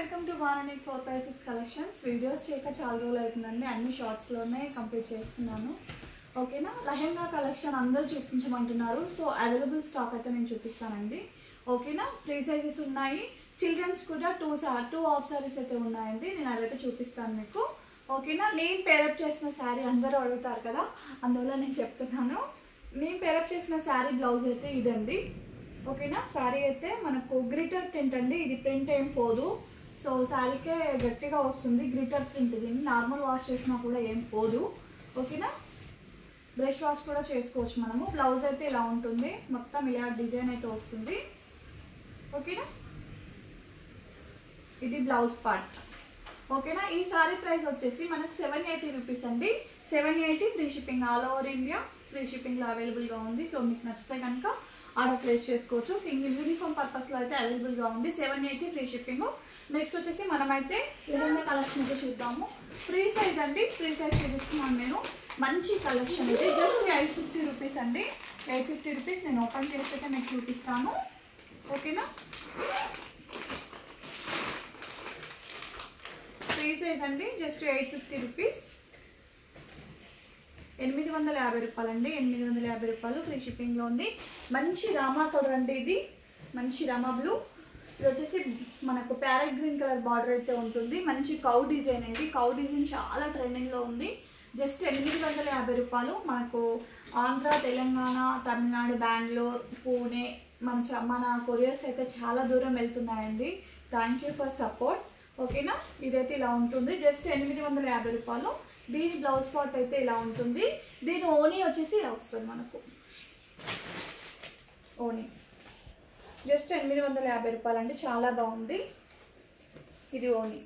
Welcome to Varani 456 collections. Videos చేయక చాలా రోజులు అవుతుందండి, అన్ని షార్ట్స్లోనే కంప్లీట్ చేస్తున్నాను. ఓకేనా. లెహెంగా కలెక్షన్ అందరూ చూపించమంటున్నారు, సో అవైలబుల్ స్టాక్ అయితే నేను చూపిస్తానండి. ఓకేనా. 3 సైజెస్ ఉన్నాయి, చిల్డ్రన్స్ కూడా 2 హాఫ్ సారీస్ అయితే ఉన్నాయండి. నేను అవైతే చూపిస్తాను మీకు. ఓకేనా. నేను పేరప్ చేసిన శారీ అందరూ అడుగుతారు కదా, అందువల్ల నేను చెప్తున్నాను. నేను పేరప్ చేసిన శారీ బ్లౌజ్ అయితే ఇదండి. ఓకేనా. శారీ అయితే మనకు గ్లిటర్ ప్రింట్ అండి, ఇది ప్రింట్ ఏం పోదు. సో శారీకే గట్టిగా వస్తుంది, గ్లిటర్ ప్రింట్. ఇది నార్మల్ వాష్ చేసినా కూడా ఏం పోదు. ఓకేనా. బ్రష్ వాష్ కూడా చేసుకోవచ్చు మనము. బ్లౌజ్ అయితే ఇలా ఉంటుంది, మొత్తం ఇలా డిజైన్ అయితే వస్తుంది. ఓకేనా. ఇది బ్లౌజ్ పార్ట్. ఓకేనా. ఈ శారీ ప్రైస్ వచ్చేసి మనకు 780 రూపీస్ అండి. 780 free shipping, all over India free షిప్పింగ్లో అవైలబుల్గా ఉంది. సో మీకు నచ్చితే కనుక ఆర్డర్ ప్లేస్ చేసుకోవచ్చు. సింగిల్ యూనిఫామ్ పర్పస్లో అయితే అవైలబుల్గా ఉంది. 780 ఫ్రీ షిప్పింగ్. నెక్స్ట్ వచ్చేసి మనమైతే లెహెంగా కలెక్షన్ అయితే చూద్దాము. ఫ్రీ సైజ్ అండి, ఫ్రీ సైజ్ చూపిస్తున్నాను నేను. మంచి కలెక్షన్ ఇది, జస్ట్ 850 రూపీస్ అండి. 850 రూపీస్. నేను ఓపెన్ చేసి అయితే మీకు చూపిస్తాను. ఓకేనా. ఫ్రీ సైజ్ అండి, జస్ట్ 850 రూపీస్. 850 రూపాయలండి. 850 రూపాయలు ఫ్రీ షిప్పింగ్లో ఉంది. మంచి రామా కలర్ అండి, ఇది మంచి రామా బ్లూ. ఇది వచ్చేసి మనకు ప్యారెట్ గ్రీన్ కలర్ బార్డర్ అయితే ఉంటుంది. మంచి కౌ డిజైన్ అండి, కౌ డిజైన్ చాలా ట్రెండింగ్లో ఉంది. జస్ట్ 850 రూపాయలు. మనకు ఆంధ్ర, తెలంగాణ, తమిళనాడు, బెంగళూరు, పూణే మన కొరియర్స్ అయితే చాలా దూరం వెళ్తున్నాయండి. Thank you for support. ఓకేనా. ఇదైతే ఇలా ఉంటుంది, జస్ట్ 850 రూపాయలు. దీని బ్లౌజ్ పార్ట్ అయితే ఇలా ఉంటుంది. దీని ఓనీ వచ్చేసి ఇలా వస్తుంది మనకు. ఓనీ జస్ట్ 850 రూపాయలు అండి, చాలా బాగుంది. ఇది ఓనీ.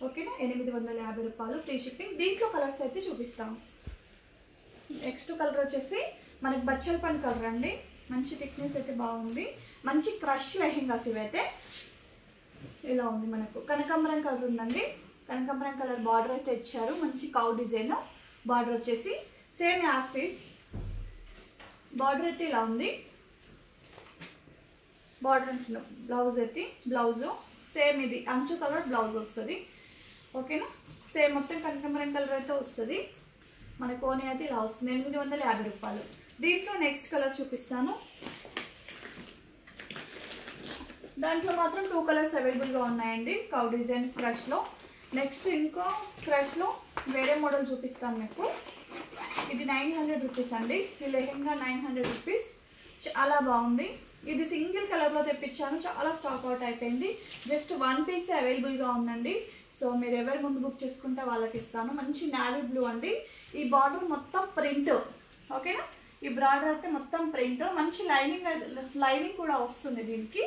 ఓకేనా. 850 రూపాయలు ఫ్రీ షిప్పింగ్. దీంట్లో కలర్స్ అయితే చూపిస్తాము. నెక్స్ట్ కలర్ వచ్చేసి మనకి బచ్చల పండు కలర్ అండి. మంచి థిక్నెస్ అయితే బాగుంది. మంచి క్రష్ లెహెంగాస్ ఇవైతే. ఇలా ఉంది మనకు. కనకాంబరం కలర్ ఉందండి, కనకాంబరం కలర్ బార్డర్ అయితే ఇచ్చారు. మంచి కౌ డిజైన్ బార్డర్ వచ్చేసి సేమ్ యాస్టీస్. బార్డర్ అయితే ఇలా ఉంది. బార్డర్ అంటున్నాం. బ్లౌజ్ అయితే బ్లౌజు సేమ్ ఇది అంచు కలర్ బ్లౌజ్ వస్తుంది. ఓకేనా. సేమ్ మొత్తం కనకాంబరం కలర్ అయితే వస్తుంది. మన కోని అయితే ఇలా వస్తుంది. 850 రూపాయలు. దీంట్లో నెక్స్ట్ కలర్ చూపిస్తాను. దాంట్లో మాత్రం 2 కలర్స్ అవైలబుల్గా ఉన్నాయండి, కౌ డిజైన్ క్రష్లో. నెక్స్ట్ ఇంకో క్రష్లో వేరే మోడల్ చూపిస్తాను మీకు. ఇది 900 రూపీస్ అండి. ఈ లెహెంగా 900 రూపీస్. చాలా బాగుంది. ఇది సింగిల్ కలర్లో తెప్పించాను, చాలా స్టాక్ అవుట్ అయిపోయింది. జస్ట్ 1 పీస్ అవైలబుల్గా ఉందండి. సో మీరు ఎవరు ముందు బుక్ చేసుకుంటే వాళ్ళకి ఇస్తాను. మంచి నావీ బ్లూ అండి. ఈ బార్డర్ మొత్తం ప్రింట్. ఓకేనా. ఈ బార్డర్ అయితే మొత్తం ప్రింట్. మంచి లైనింగ్ కూడా వస్తుంది దీనికి.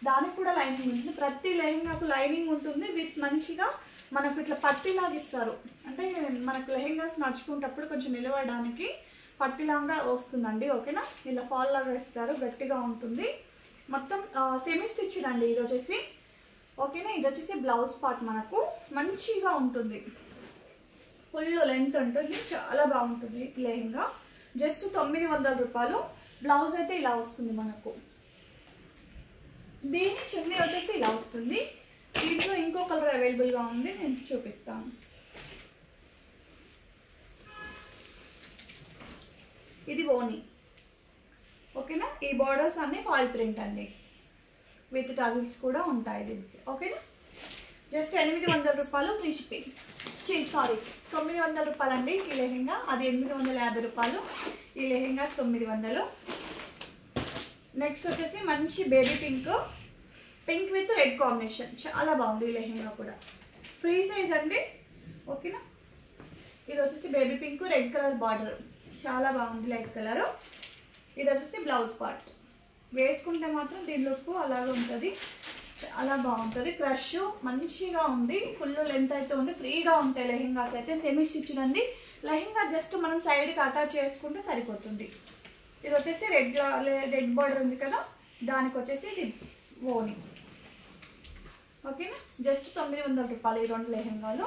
దానికి కూడా లైనింగ్ ఉంటుంది. ప్రతి లెహెంగాకు లైనింగ్ ఉంటుంది విత్ మంచిగా మనకు ఇట్లా పట్టిలాగా ఇస్తారు. అంటే మనకు లెహెంగాస్ నడుచుకునేటప్పుడు కొంచెం నిలవడానికి పట్టిలాగా వస్తుందండి. ఓకేనా. ఇలా ఫాల్ లాగా ఇస్తారు, గట్టిగా ఉంటుంది. మొత్తం సెమీ స్టిచ్డ్ అండి ఇది వచ్చేసి. ఓకేనా. ఇది వచ్చేసి బ్లౌజ్ పార్ట్ మనకు మంచిగా ఉంటుంది, ఫుల్ లెంత్ ఉంటుంది, చాలా బాగుంటుంది లెహెంగా. జస్ట్ 900 రూపాయలు. బ్లౌజ్ అయితే ఇలా వస్తుంది మనకు. దీని చున్నీ వచ్చేసి ఇలా వస్తుంది. దీంట్లో ఇంకో కలర్ అవైలబుల్గా ఉంది, నేను చూపిస్తాను. ఇది ఓనీ. ఓకేనా. ఈ బార్డర్స్ అన్నీ ఫాయిల్ ప్రింట్ అండి, విత్ టజిల్స్ కూడా ఉంటాయి దీనికి. ఓకేనా. జస్ట్ 800 రూపాయలు ఫ్రీ షిప్పింగ్. సారీ 900 రూపాయలు అండి ఈ లెహెంగా. అది 850 రూపాయలు. ఈ లెహెంగాస్ 900. నెక్స్ట్ వచ్చేసి మంచి baby pink with red combination. చాలా బాగుంది ఈ లెహెంగా కూడా. ఫ్రీ సైజ్ అండి. ఓకేనా. ఇది వచ్చేసి baby pink, red colour border, చాలా బాగుంది లైట్ కలర్. ఇది వచ్చేసి బ్లౌజ్ పార్ట్. వేసుకుంటే మాత్రం దీని లుక్ అలాగే ఉంటుంది, చాలా బాగుంటుంది. క్రష్ మంచిగా ఉంది, ఫుల్ లెంత్ అయితే ఉంది, ఫ్రీగా ఉంటాయి లెహెంగాస్ అయితే. సెమీ స్టిచ్డ్ అండి. లెహెంగా జస్ట్ మనం సైడ్కి అటాచ్ చేసుకుంటే సరిపోతుంది. ఇది వచ్చేసి రెడ్ బార్డర్ ఉంది కదా, దానికి వచ్చేసి ఇది ఓనీ. ఓకేనా. జస్ట్ 900 రూపాయలు ఈ 2 లెహెంగాలు.